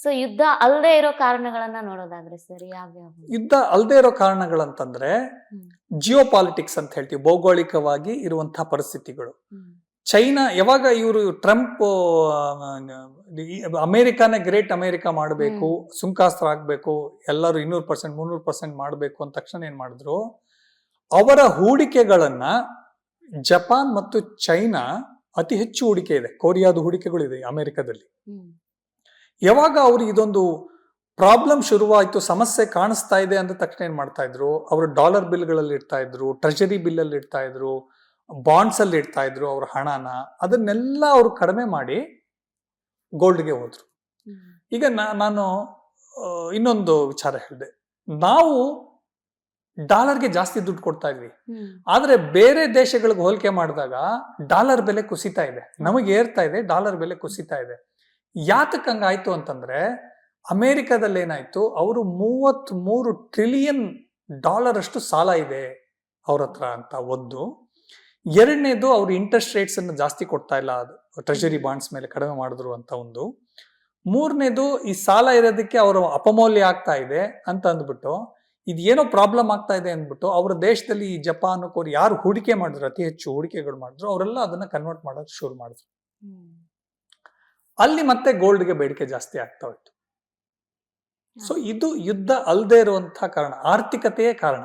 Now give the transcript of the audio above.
So ಯುದ್ಧ ಅಲ್ಲದೆ ಇರೋ ಕಾರಣಗಳನ್ನ ನೋಡೋದಾದ್ರೆ ಸರ್ ಯಾವ್ಯಾವ? ಯುದ್ಧ ಅಲ್ಲದೆ ಇರೋ ಕಾರಣಗಳಂತಂದ್ರೆ ಜಿಯೋ ಪಾಲಿಟಿಕ್ಸ್ ಅಂತ ಹೇಳ್ತೀವಿ, ಭೌಗೋಳಿಕವಾಗಿ ಇರುವಂತಹ ಪರಿಸ್ಥಿತಿಗಳು. ಚೈನಾ ಯಾವಾಗ ಇವರು ಟ್ರಂಪ್ ಅಮೆರಿಕಾನೇ ಗ್ರೇಟ್ ಅಮೆರಿಕ ಮಾಡಬೇಕು, ಸುಂಕಾಸ್ತ್ರ ಆಗ್ಬೇಕು, ಎಲ್ಲರೂ 200% 300% ಮಾಡಬೇಕು ಅಂದ ತಕ್ಷಣ ಏನ್ ಮಾಡಿದ್ರು, ಅವರ ಹೂಡಿಕೆಗಳನ್ನ ಜಪಾನ್ ಮತ್ತು ಚೈನಾ ಅತಿ ಹೆಚ್ಚು ಹೂಡಿಕೆ ಇದೆ, ಕೊರಿಯಾದ ಹೂಡಿಕೆಗಳಿದೆ ಅಮೆರಿಕದಲ್ಲಿ. ಯಾವಾಗ ಅವ್ರು ಇದೊಂದು ಪ್ರಾಬ್ಲಮ್ ಶುರುವಾಯ್ತು, ಸಮಸ್ಯೆ ಕಾಣಿಸ್ತಾ ಇದೆ ಅಂದ ತಕ್ಷಣ ಏನ್ ಮಾಡ್ತಾ ಇದ್ರು, ಅವರು ಡಾಲರ್ ಬಿಲ್ಗಳಲ್ಲಿ ಇಡ್ತಾ ಇದ್ರು, ಟ್ರೆಜರಿ ಬಿಲ್ ಅಲ್ಲಿ ಇಡ್ತಾ ಇದ್ರು, ಬಾಂಡ್ಸ್ ಅಲ್ಲಿ ಇಡ್ತಾ ಇದ್ರು ಅವ್ರ ಹಣನ. ಅದನ್ನೆಲ್ಲ ಅವರು ಕಡಿಮೆ ಮಾಡಿ ಗೋಲ್ಡ್ಗೆ ಹೋದ್ರು. ಈಗ ನಾನು ಇನ್ನೊಂದು ವಿಚಾರ ಹೇಳಿದೆ, ನಾವು ಡಾಲರ್ಗೆ ಜಾಸ್ತಿ ದುಡ್ಡು ಕೊಡ್ತಾ ಇದ್ವಿ, ಆದ್ರೆ ಬೇರೆ ದೇಶಗಳಿಗೆ ಹೋಲಿಕೆ ಮಾಡಿದಾಗ ಡಾಲರ್ ಬೆಲೆ ಕುಸಿತಾ ಇದೆ, ನಮಗೆ ಏರ್ತಾ ಇದೆ, ಡಾಲರ್ ಬೆಲೆ ಕುಸಿತಾ ಇದೆ. ಯಾತಕ್ ಹಂಗಾಯ್ತು ಅಂತಂದ್ರೆ, ಅಮೆರಿಕದಲ್ಲಿ ಏನಾಯ್ತು, ಅವರು 33 ಟ್ರಿಲಿಯನ್ ಡಾಲರ್ ಅಷ್ಟು ಸಾಲ ಇದೆ ಅವ್ರ ಹತ್ರ ಅಂತ ಒಂದು. ಎರಡನೇದು, ಅವ್ರು ಇಂಟ್ರೆಸ್ಟ್ ರೇಟ್ಸ್ ಅನ್ನು ಜಾಸ್ತಿ ಕೊಡ್ತಾ ಇಲ್ಲ, ಅದು ಟ್ರೆಜರಿ ಬಾಂಡ್ಸ್ ಮೇಲೆ ಕಡಿಮೆ ಮಾಡಿದ್ರು ಅಂತ ಒಂದು. ಮೂರನೇದು, ಈ ಸಾಲ ಇರೋದಕ್ಕೆ ಅವರು ಅಪಮೌಲ್ಯ ಆಗ್ತಾ ಇದೆ ಅಂತ ಅಂದ್ಬಿಟ್ಟು, ಇದೇನೋ ಪ್ರಾಬ್ಲಮ್ ಆಗ್ತಾ ಇದೆ ಅಂದ್ಬಿಟ್ಟು ಅವರ ದೇಶದಲ್ಲಿ ಈ ಜಪಾನ್ ಕೋರಿ ಯಾರು ಹೂಡಿಕೆ ಮಾಡಿದ್ರು, ಅತಿ ಹೆಚ್ಚು ಹೂಡಿಕೆಗಳು ಮಾಡಿದ್ರು, ಅವರೆಲ್ಲ ಅದನ್ನ ಕನ್ವರ್ಟ್ ಮಾಡೋಕೆ ಶುರು ಮಾಡಿದ್ರು. ಅಲ್ಲಿ ಮತ್ತೆ ಗೋಲ್ಡ್ಗೆ ಬೇಡಿಕೆ ಜಾಸ್ತಿ ಆಗ್ತಾ ಹೋಯ್ತು. ಸೊ ಇದು ಯುದ್ಧ ಅಲ್ಲದೆ ಇರುವಂತಹ ಕಾರಣ, ಆರ್ಥಿಕತೆಯೇ ಕಾರಣ.